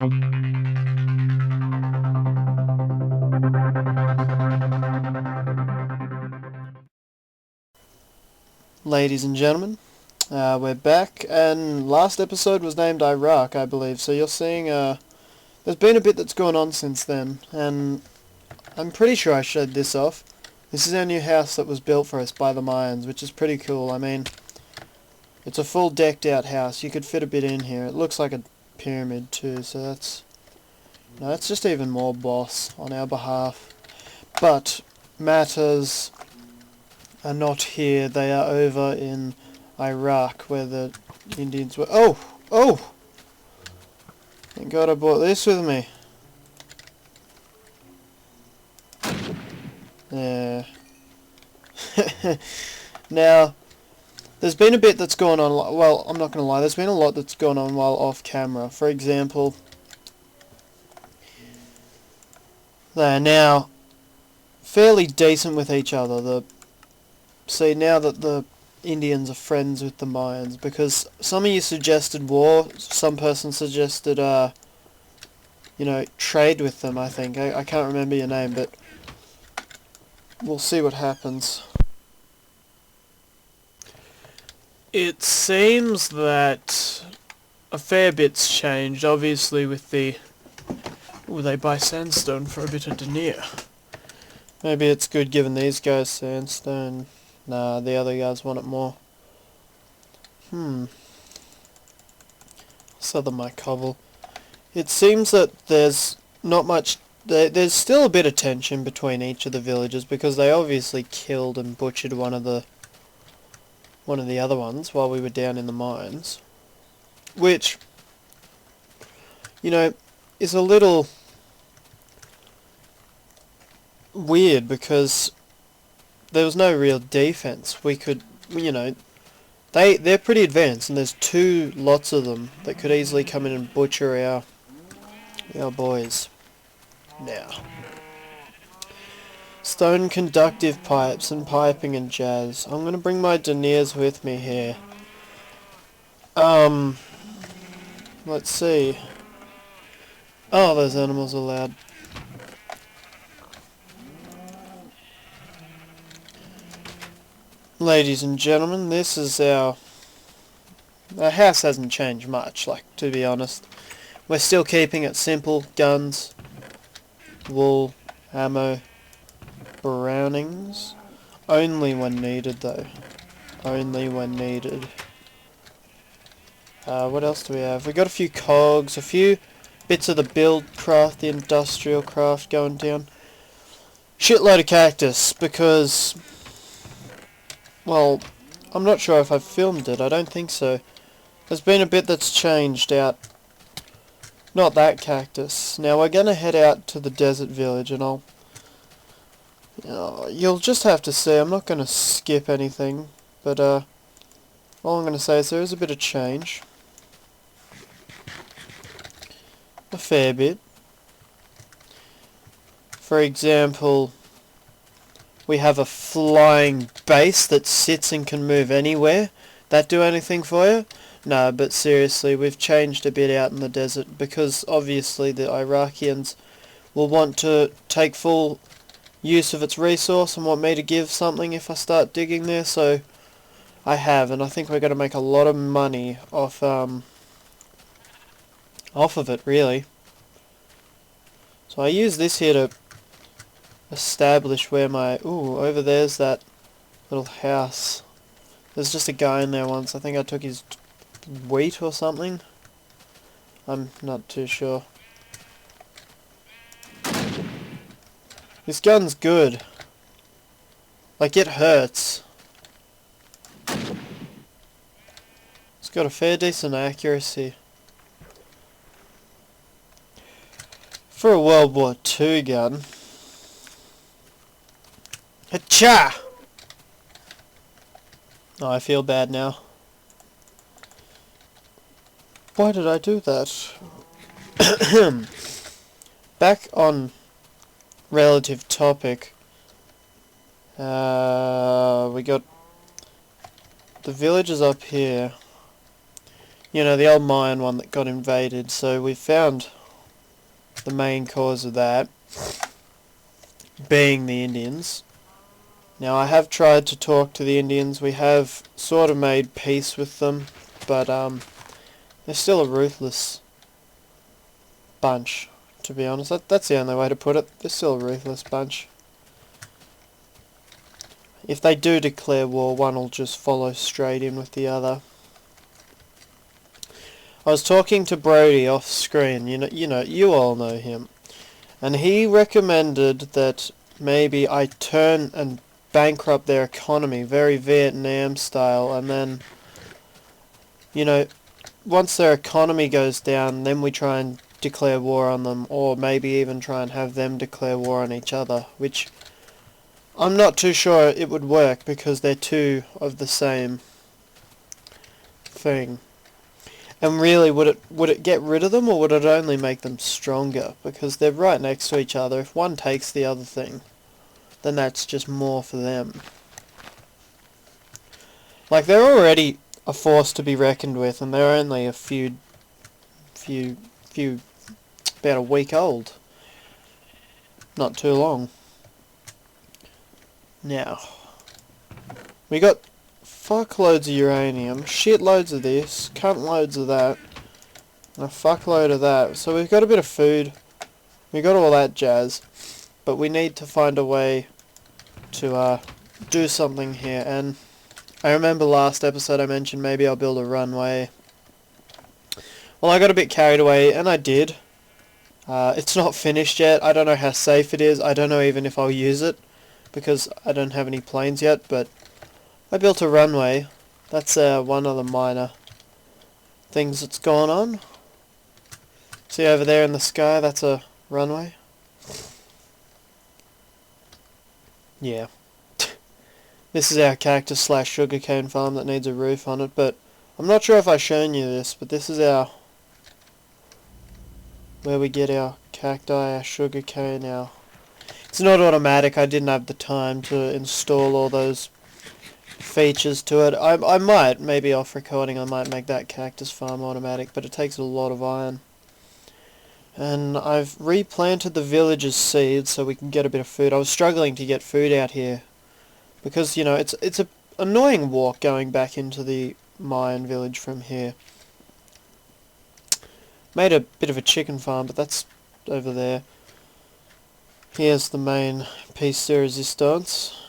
Ladies and gentlemen, we're back, and last episode was named Iraq, I believe, so you're seeing, there's been a bit that's gone on since then, and I'm pretty sure I showed this off. This is our new house that was built for us by the Mayans, which is pretty cool. I mean, it's a full decked out house. You could fit a bit in here. It looks like a pyramid too, so that's just even more boss on our behalf. But matters are not here. They are over in Iraq, where the Indians were. Oh! Thank God I brought this with me. There. Now, there's been a bit that's gone on. Well, I'm not going to lie. There's been a lot that's gone on while off camera. For example, they're now fairly decent with each other. See, now that the Indians are friends with the Mayans, because some of you suggested war, some person suggested, trade with them, I think. I can't remember your name, but we'll see what happens. It seems that a fair bit's changed, obviously, with the... Ooh, they buy sandstone for a bit of denier. Maybe it's good giving these guys sandstone. Nah, the other guys want it more. Southern my cobble. It seems that there's not much... There's still a bit of tension between each of the villages, because they obviously killed and butchered one of the other ones while we were down in the mines. Which, is a little weird, because there was no real defense. We could, they're pretty advanced, and there's two lots of them that could easily come in and butcher our boys. Now, stone conductive pipes and piping and jazz. I'm gonna bring my deniers with me here. Let's see. Oh, those animals are loud. Ladies and gentlemen, this is our house hasn't changed much, to be honest. We're still keeping it simple. Guns, wool, ammo, Brownings. Only when needed, though. Only when needed. What else do we have? We got a few cogs, a few bits of the build craft, the industrial craft going down. Shitload of cactus, because... well, I'm not sure if I've filmed it. I don't think so. There's been a bit that's changed out. Not that cactus. Now we're gonna head out to the desert village, and you'll just have to see. I'm not gonna skip anything, but all I'm gonna say is there is a bit of change. A fair bit. For example, we have a flying base that sits and can move anywhere. That do anything for you? No, but seriously, we've changed a bit out in the desert, because obviously the Iraqians will want to take full use of its resource and want me to give something if I start digging there, so I have, and I think we're going to make a lot of money off of it, really. So I use this here to establish where my... ooh, over there's that little house. There's just a guy in there once. I think I took his wheat or something. I'm not too sure. This gun's good. Like, it hurts. It's got a fair decent accuracy. For a World War II gun. Hacha! Oh, I feel bad now. Why did I do that? Back on relative topic. We got the villages up here. You know, the old Mayan one that got invaded. So we found the main cause of that being the Indians. Now, I have tried to talk to the Indians. We have sort of made peace with them, but they're still a ruthless bunch, to be honest. That's the only way to put it. They're still a ruthless bunch. If they do declare war, one will just follow straight in with the other. I was talking to Brody off screen. You all know him, and he recommended that maybe I turn and bankrupt their economy, very Vietnam style, and then, once their economy goes down, then we try and declare war on them, or maybe even try and have them declare war on each other, which I'm not too sure it would work, because they're two of the same thing. And really, would it get rid of them, or would it only make them stronger? Because they're right next to each other. If one takes the other thing, then that's just more for them. Like, they're already a force to be reckoned with, and they're only a few, about a week old. Not too long. Now, we got fuckloads of uranium, shitloads of this, cunt loads of that, and a fuckload of that. So we've got a bit of food, we got all that jazz, but we need to find a way to do something here. And I remember last episode I mentioned maybe I'll build a runway. Well, I got a bit carried away, and I did. It's not finished yet. I don't know how safe it is. I don't know even if I'll use it, because I don't have any planes yet, but I built a runway. That's one of the minor things that's gone on. See over there in the sky, that's a runway. Yeah. This is our cactus / sugarcane farm that needs a roof on it, but I'm not sure if I've shown you this, but this is where we get our cacti, our sugarcane, It's not automatic. I didn't have the time to install all those features to it. I might, maybe off recording, I might make that cactus farm automatic, but it takes a lot of iron. And I've replanted the village's seeds so we can get a bit of food. I was struggling to get food out here, because, it's a annoying walk going back into the Mayan village from here. Made a bit of a chicken farm, but that's over there. Here's the main piece de resistance.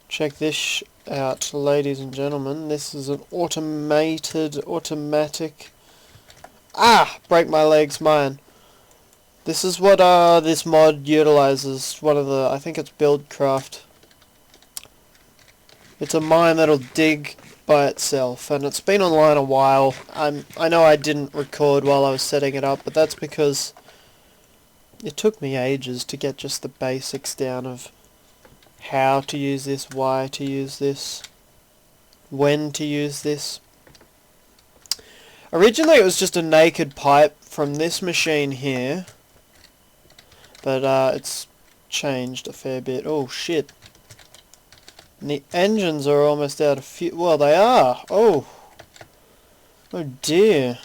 Check this out, ladies and gentlemen. This is an automatic... Break my legs, mine. This is what this mod utilizes. One of the... I think it's Buildcraft. It's a mine that'll dig by itself, and it's been online a while. I know I didn't record while I was setting it up, but that's because it took me ages to get just the basics down of how to use this, why to use this, when to use this. Originally it was just a naked pipe from this machine here, but it's changed a fair bit. Oh shit. And the engines are almost out of fuel. Well, they are. Oh dear.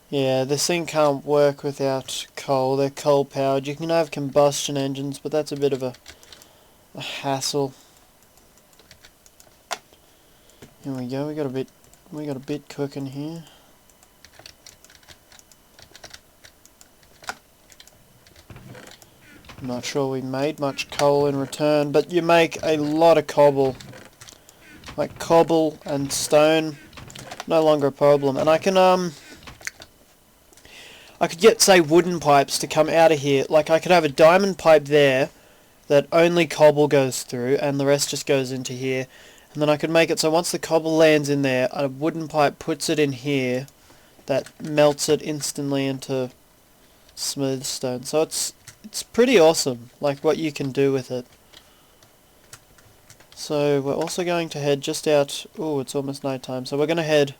Yeah, this thing can't work without coal. They're coal powered. You can have combustion engines, but that's a bit of a hassle. Here we go. We got a bit cooking here. I'm not sure we made much coal in return, but you make a lot of cobble. Like cobble and stone, no longer a problem. And I could get, say, wooden pipes to come out of here. Like, I could have a diamond pipe there that only cobble goes through, and the rest just goes into here. And then I could make it so once the cobble lands in there, a wooden pipe puts it in here that melts it instantly into smooth stone. So it's pretty awesome, like, what you can do with it. So we're also going to head just out... Oh, it's almost night time. So we're going to head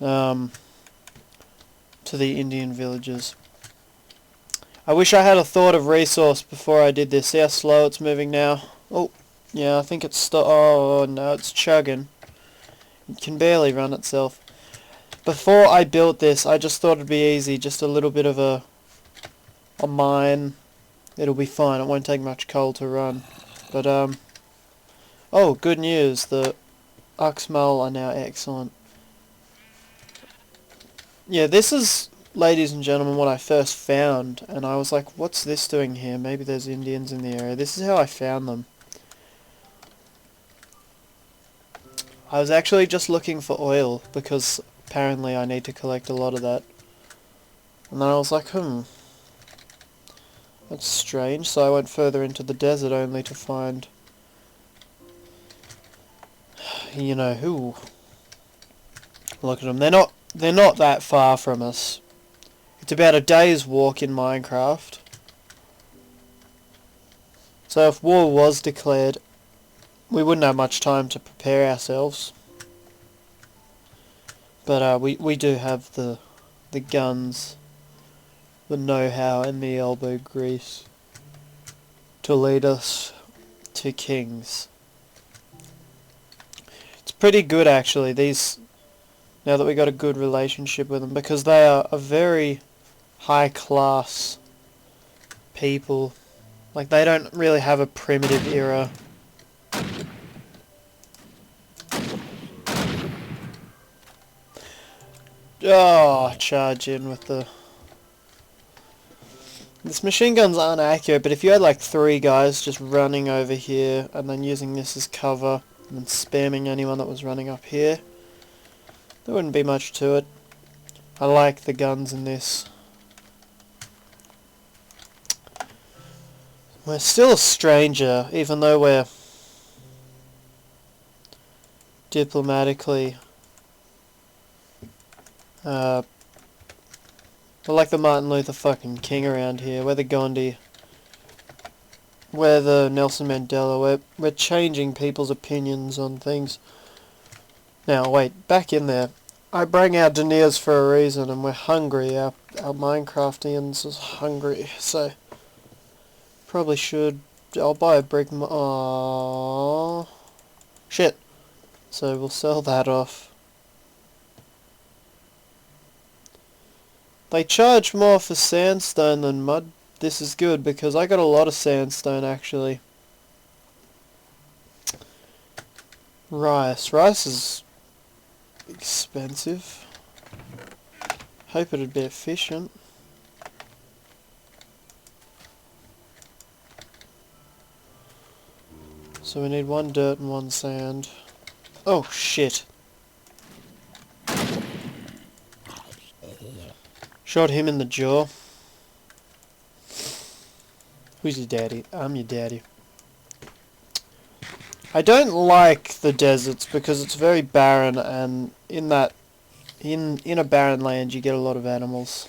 to the Indian villages. I wish I had a thought of resource before I did this. See how slow it's moving now? Oh, yeah, I think it's oh no, it's chugging. It can barely run itself. Before I built this, I just thought it'd be easy, just a little bit of a mine. It'll be fine, it won't take much coal to run. But, oh, good news, the Uxmal are now excellent. Yeah, this is, ladies and gentlemen, what I first found, and I was like, what's this doing here? Maybe there's Indians in the area. This is how I found them. I was actually just looking for oil, because apparently I need to collect a lot of that. And then I was like, that's strange, so I went further into the desert only to find, you know who. Look at them, they're not that far from us. It's about a day's walk in Minecraft. So if war was declared, we wouldn't have much time to prepare ourselves. But we do have the guns, the know-how and the elbow grease to lead us to kings. It's pretty good actually, these, now that we got a good relationship with them, because they are a very high class people. Like, they don't really have a primitive era. Oh, charge in with the... This machine guns aren't accurate, but if you had like 3 guys just running over here and then using this as cover and then spamming anyone that was running up here, there wouldn't be much to it. I like the guns in this. We're still a stranger, even though we're diplomatically... we're like the Martin Luther fucking King around here. We're the Gandhi. We're the Nelson Mandela. We're changing people's opinions on things. Now, wait, back in there. I bring our deniers for a reason, and we're hungry. Our Minecraftians is hungry, so... Probably should... I'll buy a brick... Aww. Shit. So we'll sell that off. They charge more for sandstone than mud. This is good because I got a lot of sandstone actually. Rice. Rice is expensive. Hope it'd be efficient. So we need 1 dirt and 1 sand. Oh shit. Shot him in the jaw. Who's your daddy? I'm your daddy. I don't like the deserts because it's very barren, and in a barren land you get a lot of animals,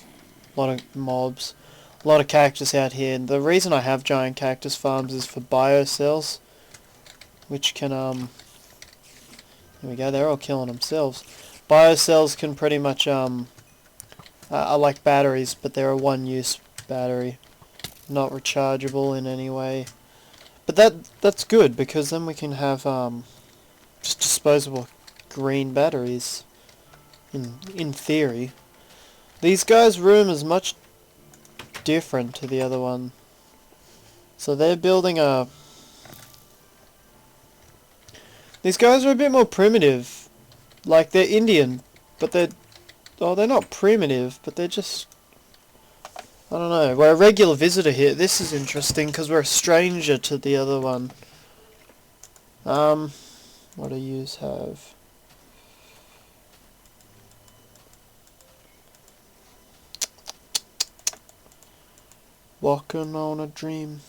a lot of mobs, a lot of cactus out here. And the reason I have giant cactus farms is for biocells, which can here we go, they're all killing themselves. Biocells can pretty much are like batteries, but they're a one-use battery, not rechargeable in any way. But that's good because then we can have just disposable green batteries. In theory, these guys' room is much different to the other one. So they're building a. These guys are a bit more primitive, like they're Indian, but they're not primitive, but they're just... I don't know, we're a regular visitor here. This is interesting, because we're a stranger to the other one. What do yous have? Walking on a dream.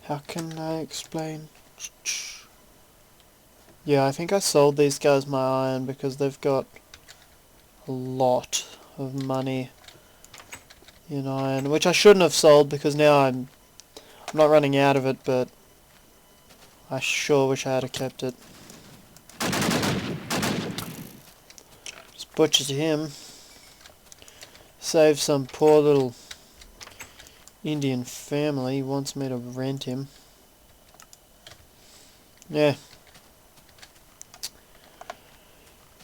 How can I explain? Yeah, I think I sold these guys my iron because they've got a lot of money in iron, which I shouldn't have sold because now I'm not running out of it, but I sure wish I had kept it. Just butchered him. Save some poor little Indian family. He wants me to rent him. Yeah.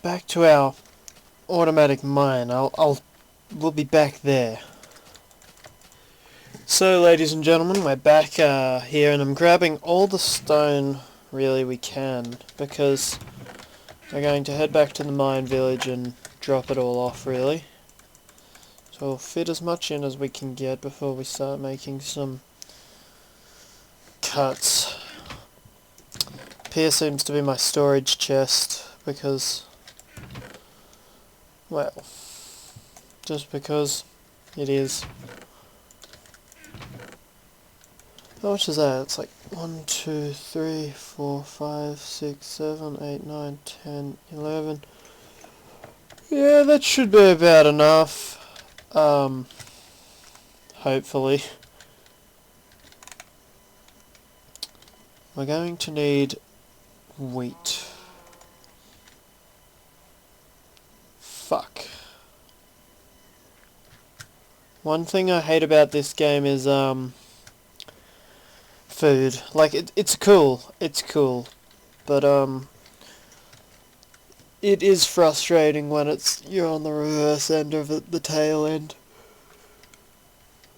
back to our automatic mine. We'll be back there. So, ladies and gentlemen, we're back here, and I'm grabbing all the stone really we can, because we're going to head back to the mine village and drop it all off, really. So we'll fit as much in as we can get before we start making some cuts. Here seems to be my storage chest, because, well, just because it is. How much is that? It's like 1, 2, 3, 4, 5, 6, 7, 8, 9, 10, 11. Yeah, that should be about enough. Hopefully. We're going to need wheat. Fuck. One thing I hate about this game is, food. Like, it's cool, but, it is frustrating when you're on the reverse end of it, the tail end.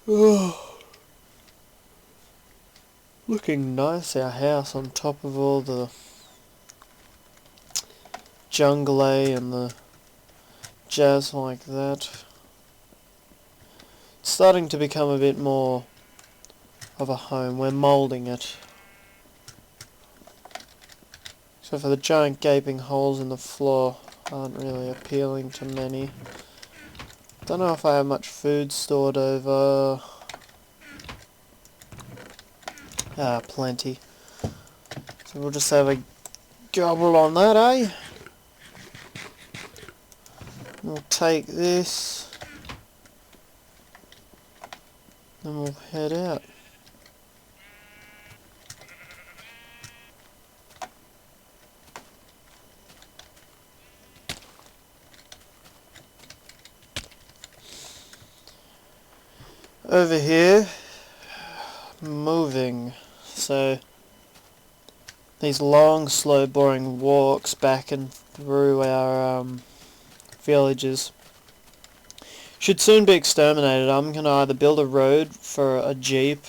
Oh. Looking nice, our house, on top of all the jungle and the jazz like that. It's starting to become a bit more of a home. We're moulding it. Except for the giant gaping holes in the floor aren't really appealing to many. Don't know if I have much food stored over. Ah, plenty. So we'll just have a gobble on that, eh? We'll take this. Then we'll head out. Over here, moving. So these long, slow, boring walks back and through our villages should soon be exterminated. I'm gonna either build a road for a jeep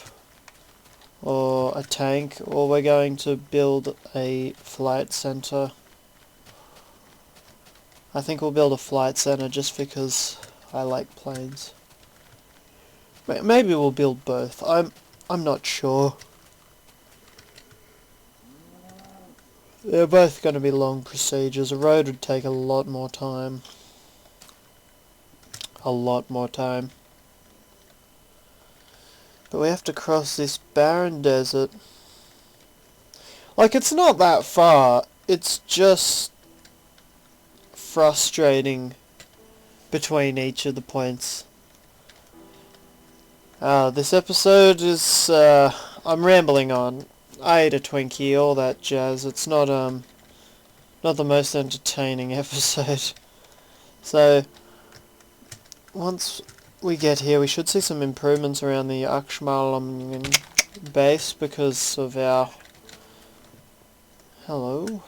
or a tank, or we're going to build a flight center. I think we'll build a flight center just because I like planes. Maybe we'll build both. I'm not sure. They're both going to be long procedures. A road would take a lot more time. A lot more time. But we have to cross this barren desert. Like, it's not that far. It's just frustrating between each of the points. This episode is, I'm rambling on. I ate a Twinkie, all that jazz. It's not the most entertaining episode. So, once we get here, we should see some improvements around the Autamatidmachinemiolatrolomaton base because of our... Hello?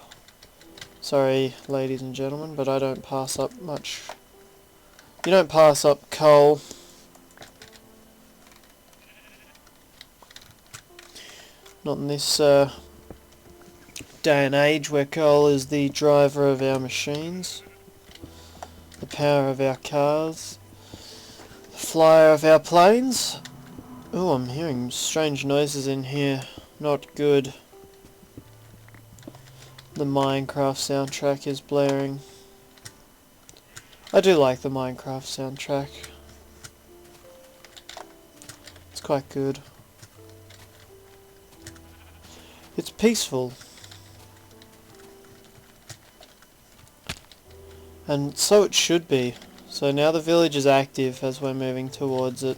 Sorry, ladies and gentlemen, but I don't pass up much. You don't pass up coal. Not in this day and age where coal is the driver of our machines, the power of our cars, the flyer of our planes. Oh, I'm hearing strange noises in here. Not good. The Minecraft soundtrack is blaring. I do like the Minecraft soundtrack. It's quite good. It's peaceful. And so it should be. So now the village is active as we're moving towards it.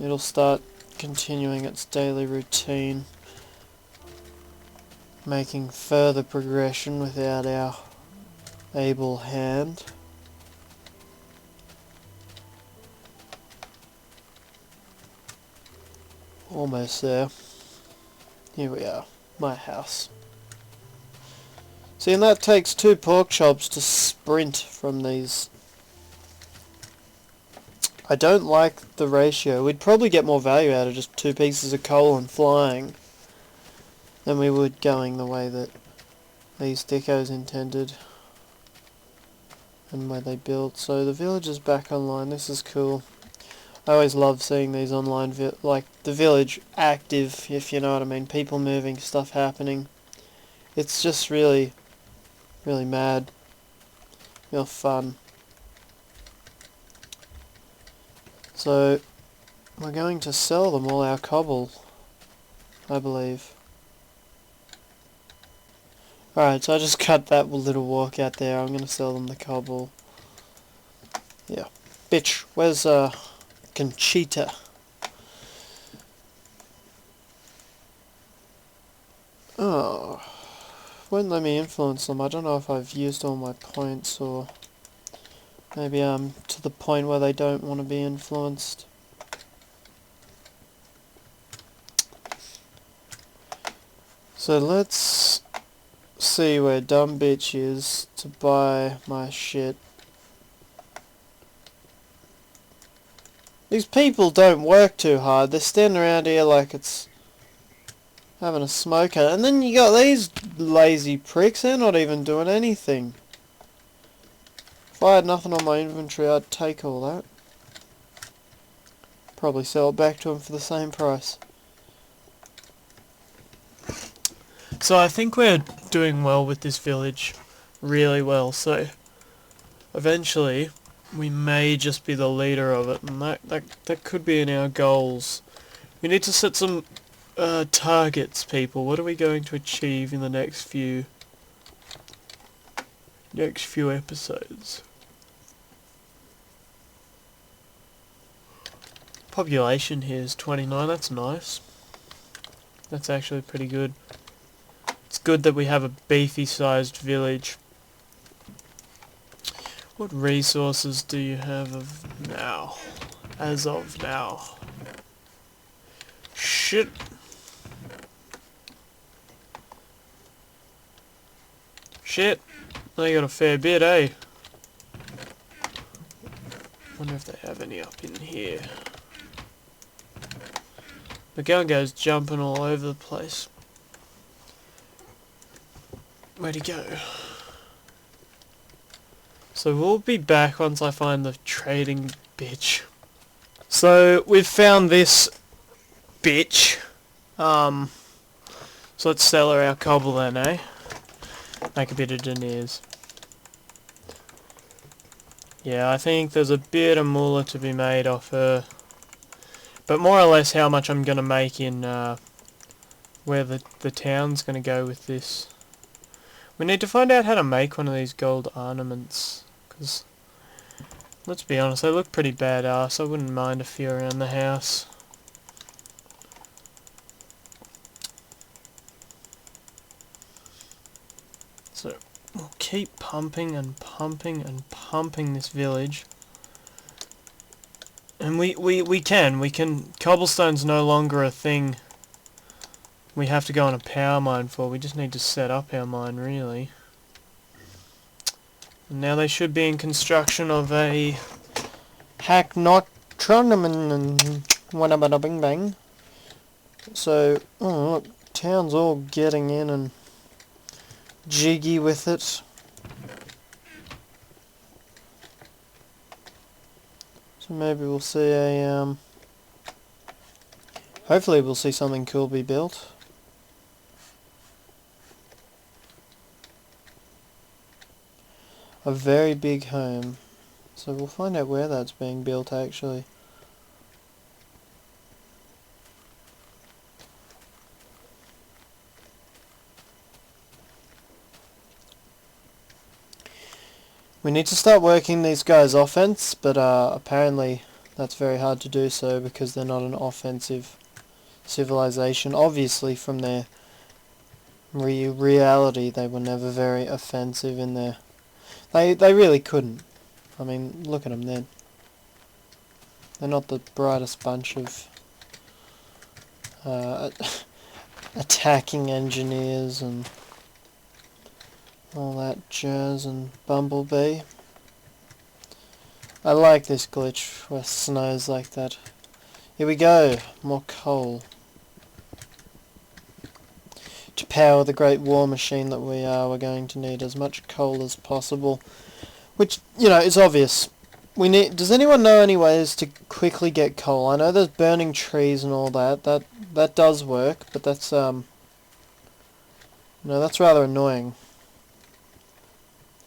It'll start continuing its daily routine, making further progression without our able hand. Almost there. Here we are, my house. See, and that takes 2 pork chops to sprint from these. I don't like the ratio. We'd probably get more value out of just 2 pieces of coal and flying than we would going the way that these dickos intended and where they built. So the village is back online. This is cool. I always love seeing these online, like the village active, if you know what I mean. People moving, stuff happening. It's just really, really mad. Real fun. So, we're going to sell them all our cobble, I believe. Alright, so I just cut that little walk out there. I'm going to sell them the cobble. Yeah. Bitch, where's, Conchita? Oh. Won't let me influence them. I don't know if I've used all my points or maybe I'm to the point where they don't want to be influenced. So let's see where dumb bitch is to buy my shit. These people don't work too hard. They're standing around here like it's having a smoke at it. And then you got these lazy pricks. They're not even doing anything. If I had nothing on my inventory, I'd take all that. Probably sell it back to them for the same price. So I think we're doing well with this village. Really well. So eventually we may just be the leader of it. And that could be in our goals. We need to set some targets, people. What are we going to achieve in the next few episodes? Population here is 29. That's nice. That's actually pretty good. It's good that we have a beefy sized village. What resources do you have of now? As of now. Shit. Shit. They got a fair bit, eh? Wonder if they have any up in here. The gun goes jumping all over the place. Where'd he go? So we'll be back once I find the trading bitch. So we've found this bitch. So let's sell her our cobble then, eh? Make a bit of deniers. Yeah, I think there's a bit of moolah to be made off her. But more or less how much I'm going to make in where the town's going to go with this. We need to find out how to make one of these gold ornaments. Because, let's be honest, they look pretty badass. I wouldn't mind a few around the house. So, we'll keep pumping and pumping and pumping this village. And we can. Cobblestone's no longer a thing we have to go on a power mine for. We just need to set up our mine, really. And now they should be in construction of a Hacknotron and whatever bing bang. So, oh look, town's all getting in and jiggy with it. So maybe we'll see a hopefully we'll see something cool be built. A very big home. So we'll find out where that's being built actually. We need to start working these guys' offense, but apparently that's very hard to do so because they're not an offensive civilization. Obviously from their reality they were never very offensive in their... They really couldn't. I mean, look at them, they're not the brightest bunch of attacking engineers and all that jazz and bumblebee. I like this glitch where snow's like that. Here we go, more coal. To power the great war machine that we are, we're going to need as much coal as possible. Which, you know, is obvious. We need. Does anyone know any ways to quickly get coal? I know there's burning trees and all that. That does work, but that's no, that's rather annoying.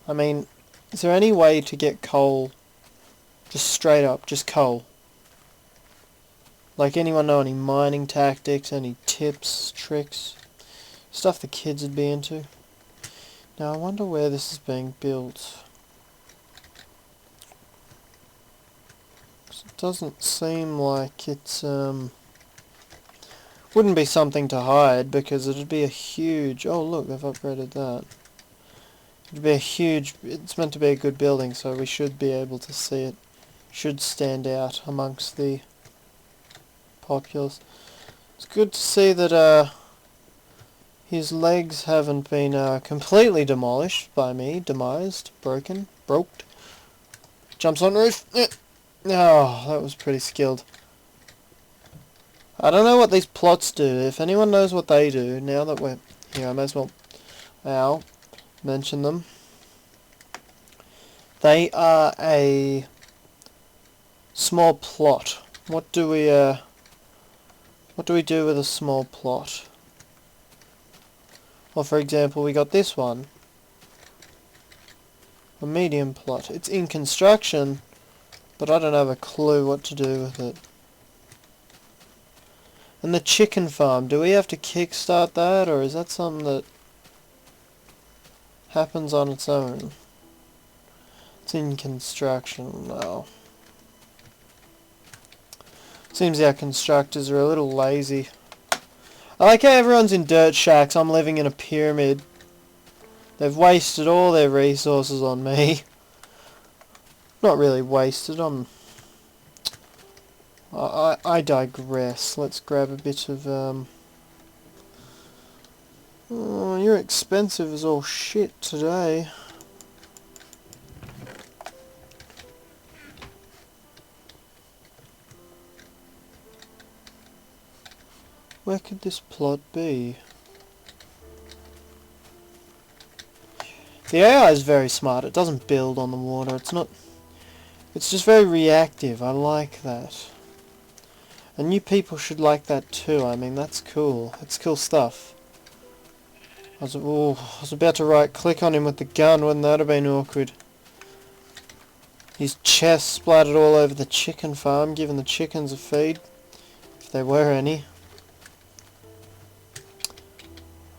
I mean, is there any way to get coal? Just straight up, just coal. Like, anyone know any mining tactics, any tips, tricks? Stuff the kids would be into? Now, I wonder where this is being built. It doesn't seem like it's, wouldn't be something to hide, because it'd be a huge... Oh, look, they've upgraded that. It'd be a huge... It's meant to be a good building, so we should be able to see it. Should stand out amongst the populace. It's good to see that, his legs haven't been, completely demolished by me. Demised. Broken. Broked. Jumps on roof. Oh, that was pretty skilled. I don't know what these plots do. If anyone knows what they do, now that we're here, I may as well mention them. They are a small plot. What do we do with a small plot? Well, for example, we got this one. A medium plot. It's in construction, but I don't have a clue what to do with it. And the chicken farm, do we have to kickstart that, or is that something that happens on its own? It's in construction now. Seems our constructors are a little lazy. I like how everyone's in dirt shacks. I'm living in a pyramid. They've wasted all their resources on me. Not really wasted. I digress. Let's grab a bit of oh, you're expensive as all shit today. Where could this plot be? The AI is very smart. It doesn't build on the water. It's just very reactive. I like that. And you people should like that too. I mean, that's cool. It's cool stuff. I was about to right click on him with the gun. Wouldn't that have been awkward? His chest splattered all over the chicken farm, giving the chickens a feed. If there were any.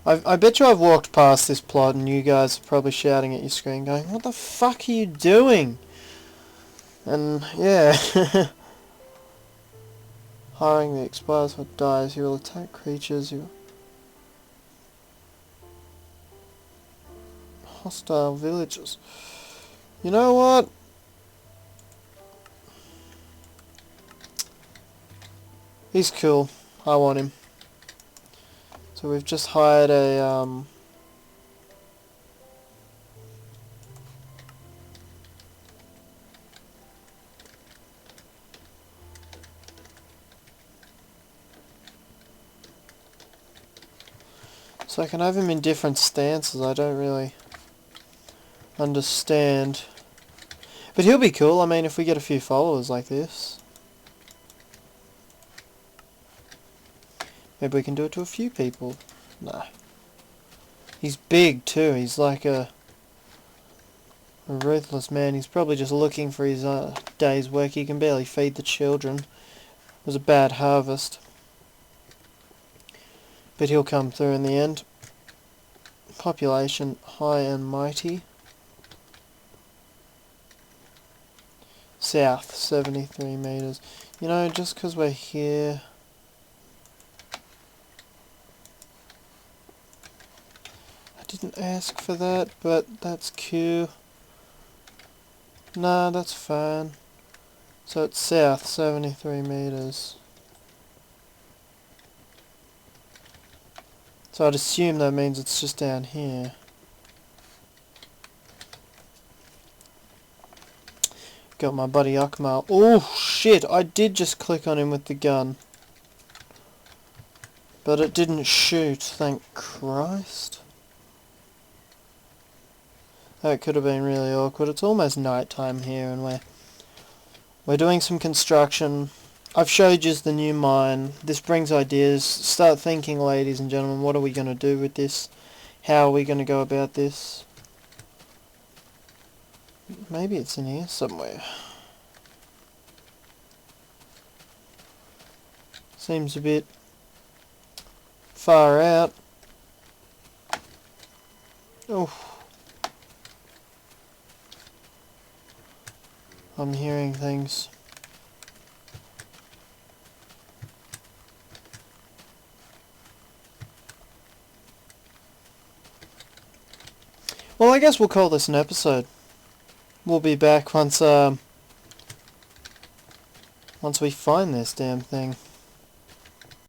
I bet you I've walked past this plot and you guys are probably shouting at your screen going, what the fuck are you doing? And, yeah. Hiring the expires what dies. You will attack creatures. Hostile villagers. You know what? He's cool. I want him. So we've just hired a so I can have him in different stances. I don't really understand. But he'll be cool. I mean, if we get a few followers like this. Maybe we can do it to a few people. Nah. He's big too. He's like a ruthless man. He's probably just looking for his day's work. He can barely feed the children. It was a bad harvest. But he'll come through in the end. Population high and mighty. South, 73 meters. You know, just because we're here... Didn't ask for that, but that's cute. Nah, that's fine. So it's south, 73 meters. So I'd assume that means it's just down here. Got my buddy Akmal. Oh shit, I did just click on him with the gun. But it didn't shoot, thank Christ. That could have been really awkward. It's almost night time here and we're doing some construction. I've showed you the new mine. This brings ideas. Start thinking, ladies and gentlemen, what are we going to do with this? How are we going to go about this? Maybe it's in here somewhere. Seems a bit far out. Oh. I'm hearing things. Well, I guess we'll call this an episode. We'll be back once we find this damn thing.